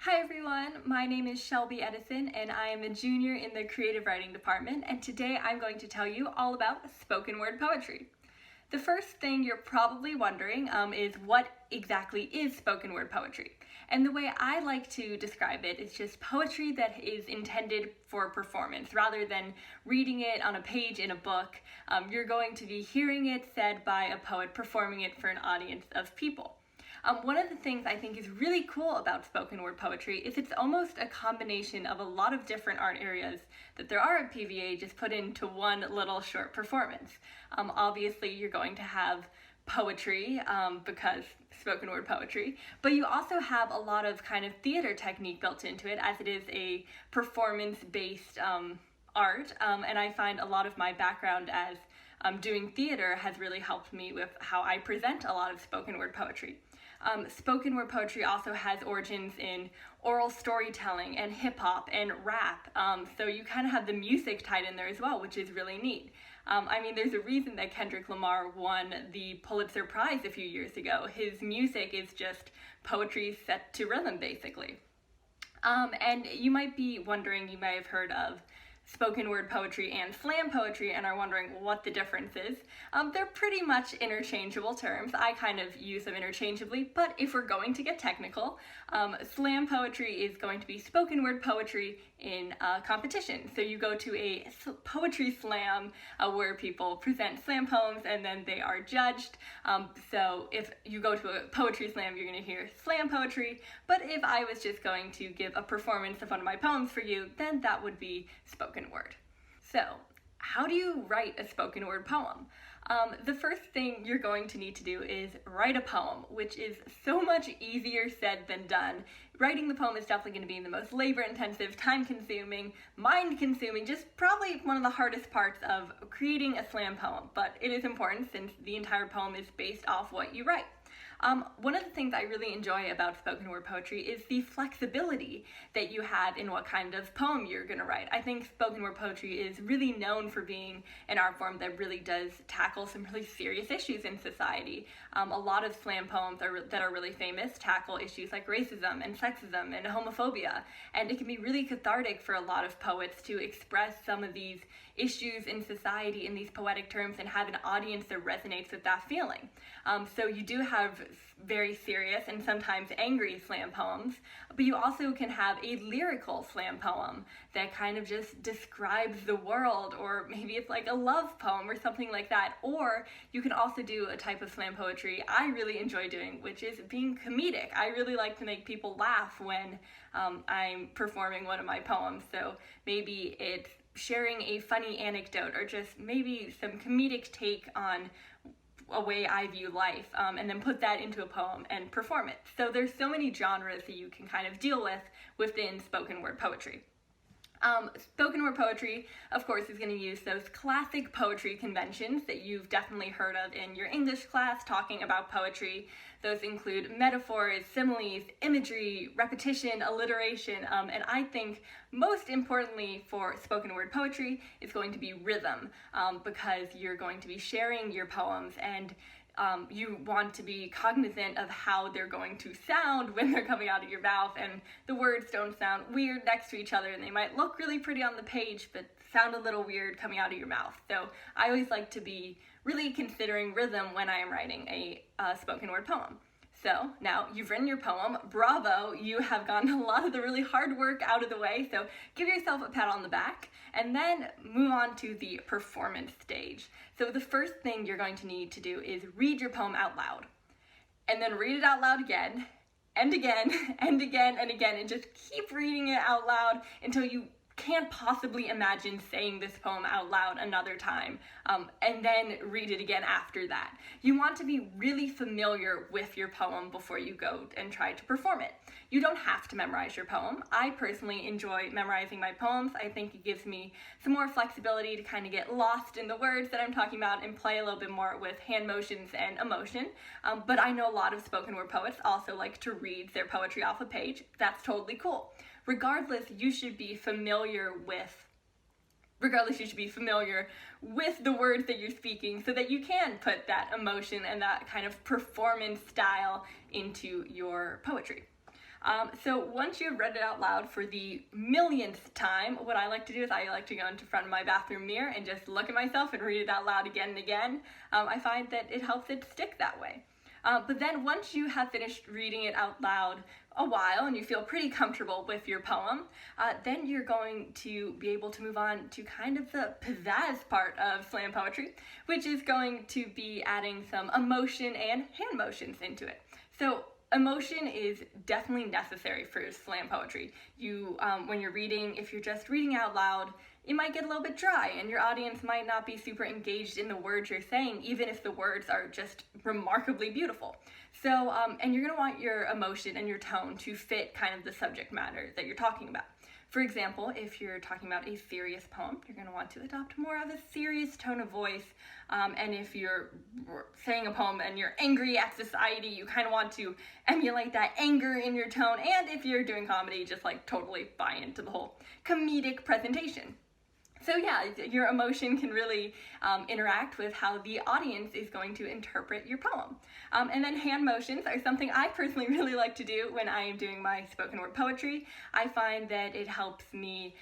Hi everyone, my name is Shelby Edison and I am a junior in the creative writing department, and today I'm going to tell you all about spoken word poetry. The first thing you're probably wondering is what exactly is spoken word poetry? And the way I like to describe it is just poetry that is intended for performance. Rather than reading it on a page in a book, you're going to be hearing it said by a poet performing it for an audience of people. One of the things I think is really cool about spoken word poetry is it's almost a combination of a lot of different art areas that there are at PVA just put into one little short performance. Obviously, you're going to have poetry because spoken word poetry, but you also have a lot of kind of theater technique built into it, as it is a performance-based art, and I find a lot of my background as doing theater has really helped me with how I present a lot of spoken word poetry. Spoken word poetry also has origins in oral storytelling and hip hop and rap, so you kind of have the music tied in there as well, which is really neat. There's a reason that Kendrick Lamar won the Pulitzer Prize a few years ago. His music is just poetry set to rhythm, basically. And you might be wondering, you may have heard of spoken word poetry and slam poetry and are wondering what the difference is. They're pretty much interchangeable terms. I kind of use them interchangeably, but if we're going to get technical, slam poetry is going to be spoken word poetry in a competition. So you go to a poetry slam where people present slam poems and then they are judged. So if you go to a poetry slam, you're going to hear slam poetry, but if I was just going to give a performance of one of my poems for you, then that would be spoken word. So, how do you write a spoken word poem? The first thing you're going to need to do is write a poem, which is so much easier said than done. Writing the poem is definitely going to be the most labor-intensive, time-consuming, mind-consuming, just probably one of the hardest parts of creating a slam poem, but it is important since the entire poem is based off what you write. One of the things I really enjoy about spoken word poetry is the flexibility that you have in what kind of poem you're going to write. I think spoken word poetry is really known for being an art form that really does tackle some really serious issues in society. A lot of slam poems that are really famous tackle issues like racism and sexism and homophobia, and it can be really cathartic for a lot of poets to express some of these issues in society in these poetic terms and have an audience that resonates with that feeling. So you do have very serious and sometimes angry slam poems, but you also can have a lyrical slam poem that kind of just describes the world, or maybe it's like a love poem or something like that. Or you can also do a type of slam poetry I really enjoy doing, which is being comedic. I really like to make people laugh when I'm performing one of my poems. So maybe it's sharing a funny anecdote or just maybe some comedic take on a way I view life, and then put that into a poem and perform it. So there's so many genres that you can kind of deal with within spoken word poetry. Spoken word poetry, of course, is going to use those classic poetry conventions that you've definitely heard of in your English class talking about poetry. Those include metaphors, similes, imagery, repetition, alliteration, and I think most importantly for spoken word poetry is going to be rhythm, because you're going to be sharing your poems and you want to be cognizant of how they're going to sound when they're coming out of your mouth, and the words don't sound weird next to each other, and they might look really pretty on the page but sound a little weird coming out of your mouth. So I always like to be really considering rhythm when I am writing a spoken word poem. So now you've written your poem, bravo, you have gotten a lot of the really hard work out of the way, so give yourself a pat on the back, and then move on to the performance stage. So the first thing you're going to need to do is read your poem out loud, and then read it out loud again, and again, and again, and again, and just keep reading it out loud until you can't possibly imagine saying this poem out loud another time, and then read it again after that. You want to be really familiar with your poem before you go and try to perform it. You don't have to memorize your poem. I personally enjoy memorizing my poems. I think it gives me some more flexibility to kind of get lost in the words that I'm talking about and play a little bit more with hand motions and emotion. But I know a lot of spoken word poets also like to read their poetry off a page. That's totally cool. Regardless, you should be familiar with the words that you're speaking so that you can put that emotion and that kind of performance style into your poetry. So once you've read it out loud for the millionth time, what I like to do is I like to go into front of my bathroom mirror and just look at myself and read it out loud again and again. I find that it helps it stick that way. But then once you have finished reading it out loud a while and you feel pretty comfortable with your poem, then you're going to be able to move on to kind of the pizzazz part of slam poetry, which is going to be adding some emotion and hand motions into it. So emotion is definitely necessary for slam poetry. When you're reading, if you're just reading out loud, it might get a little bit dry and your audience might not be super engaged in the words you're saying, even if the words are just remarkably beautiful. So, and you're gonna want your emotion and your tone to fit kind of the subject matter that you're talking about. For example, if you're talking about a serious poem, you're going to want to adopt more of a serious tone of voice. And if you're saying a poem and you're angry at society, you kind of want to emulate that anger in your tone. And if you're doing comedy, just like totally buy into the whole comedic presentation. So yeah, your emotion can really interact with how the audience is going to interpret your poem. And then hand motions are something I personally really like to do when I am doing my spoken word poetry. I find that it helps me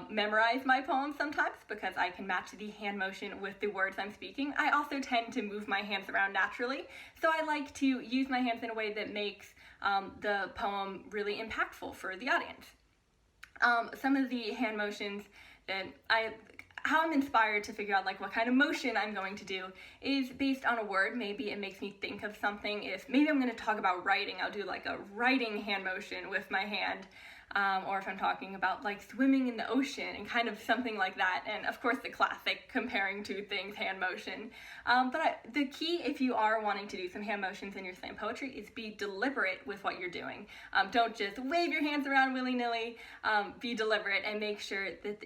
memorize my poems sometimes because I can match the hand motion with the words I'm speaking. I also tend to move my hands around naturally, so I like to use my hands in a way that makes the poem really impactful for the audience. Some of the hand motions that how I'm inspired to figure out like what kind of motion I'm going to do is based on a word. Maybe it makes me think of something. If maybe I'm going to talk about writing, I'll do like a writing hand motion with my hand. Or if I'm talking about like swimming in the ocean and kind of something like that. And of course the classic comparing two things hand motion. The key if you are wanting to do some hand motions in your slam poetry is be deliberate with what you're doing. Don't just wave your hands around willy-nilly. Be deliberate and make sure that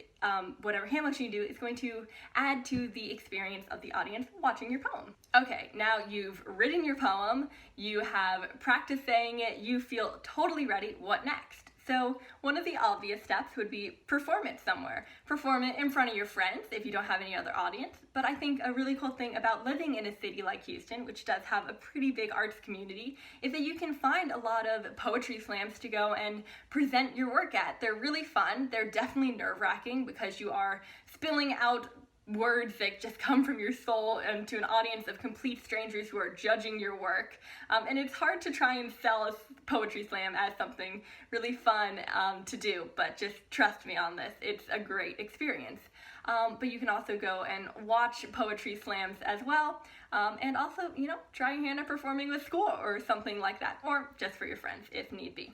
whatever hand motion you do is going to add to the experience of the audience watching your poem. Okay, now you've written your poem, you have practiced saying it, you feel totally ready. What next? So one of the obvious steps would be perform it somewhere. Perform it in front of your friends if you don't have any other audience. But I think a really cool thing about living in a city like Houston, which does have a pretty big arts community, is that you can find a lot of poetry slams to go and present your work at. They're really fun. They're definitely nerve-wracking because you are spilling out words that just come from your soul and to an audience of complete strangers who are judging your work. And it's hard to try and sell a poetry slam as something really fun to do, but just trust me on this, it's a great experience. But you can also go and watch poetry slams as well, and also, try your hand at performing with school or something like that, or just for your friends if need be.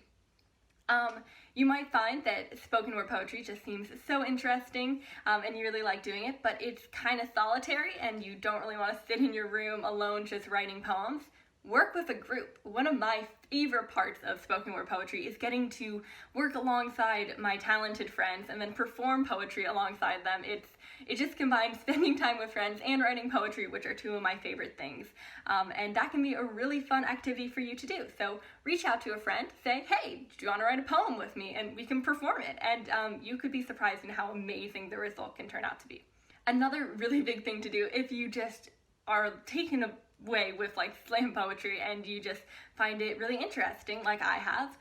You might find that spoken word poetry just seems so interesting and you really like doing it, but it's kind of solitary and you don't really want to sit in your room alone just writing poems. Work with a group. One of my favorite parts of spoken word poetry is getting to work alongside my talented friends and then perform poetry alongside them. It just combines spending time with friends and writing poetry, which are two of my favorite things. And that can be a really fun activity for you to do. So reach out to a friend, say, hey, do you want to write a poem with me? And we can perform it. And you could be surprised in how amazing the result can turn out to be. Another really big thing to do if you just are taken away with like slam poetry and you just find it really interesting like I have,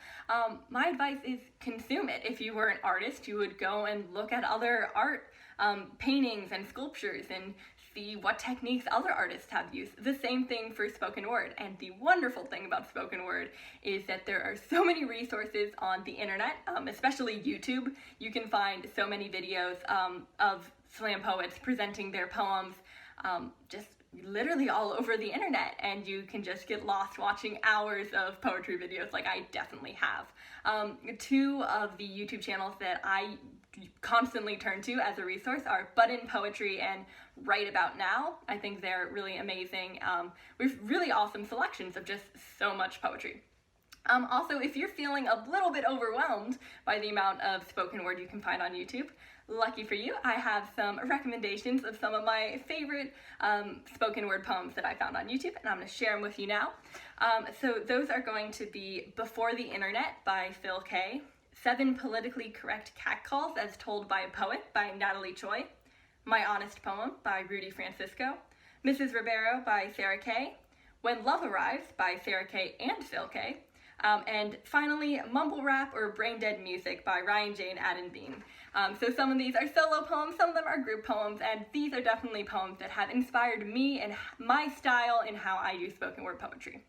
my advice is consume it. If you were an artist, you would go and look at other art paintings and sculptures and see what techniques other artists have used. The same thing for spoken word. And the wonderful thing about spoken word is that there are so many resources on the internet, especially YouTube. You can find so many videos of slam poets presenting their poems just literally all over the internet, and you can just get lost watching hours of poetry videos like I definitely have. Two of the YouTube channels that I constantly turn to as a resource are Button Poetry and Right About Now. I think they're really amazing with really awesome selections of just so much poetry. Also, if you're feeling a little bit overwhelmed by the amount of spoken word you can find on YouTube, lucky for you, I have some recommendations of some of my favorite spoken word poems that I found on YouTube, and I'm going to share them with you now. So those are going to be Before the Internet by Phil Kay, 7 Politically Correct Catcalls as Told by a Poet by Natalie Choi, My Honest Poem by Rudy Francisco, Mrs. Ribeiro by Sarah Kay, When Love Arrives by Sarah Kay and Phil Kay, And finally, Mumble Rap or Brain Dead Music by Ryan Jane Adenbean. So some of these are solo poems, some of them are group poems, and these are definitely poems that have inspired me and my style and how I do spoken word poetry.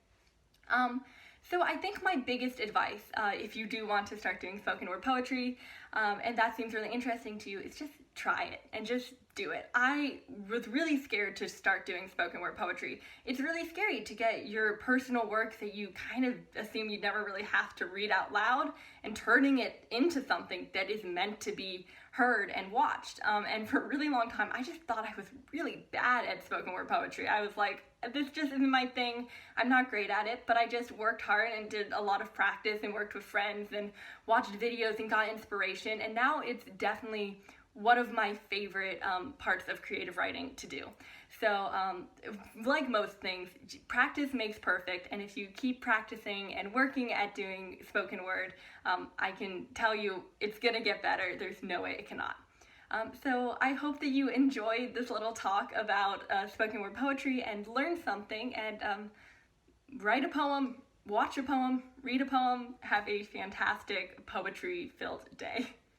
So I think my biggest advice, if you do want to start doing spoken word poetry, and that seems really interesting to you, is just try it and just do it. I was really scared to start doing spoken word poetry. It's really scary to get your personal work that you kind of assume you'd never really have to read out loud and turning it into something that is meant to be heard and watched. And for a really long time, I just thought I was really bad at spoken word poetry. I was like, this just isn't my thing. I'm not great at it, but I just worked hard and did a lot of practice and worked with friends and watched videos and got inspiration. And now it's definitely one of my favorite parts of creative writing to do. So like most things, practice makes perfect, and if you keep practicing and working at doing spoken word, I can tell you it's gonna get better. There's no way it cannot. So I hope that you enjoyed this little talk about spoken word poetry and learn something, and write a poem, watch a poem, read a poem, have a fantastic poetry-filled day.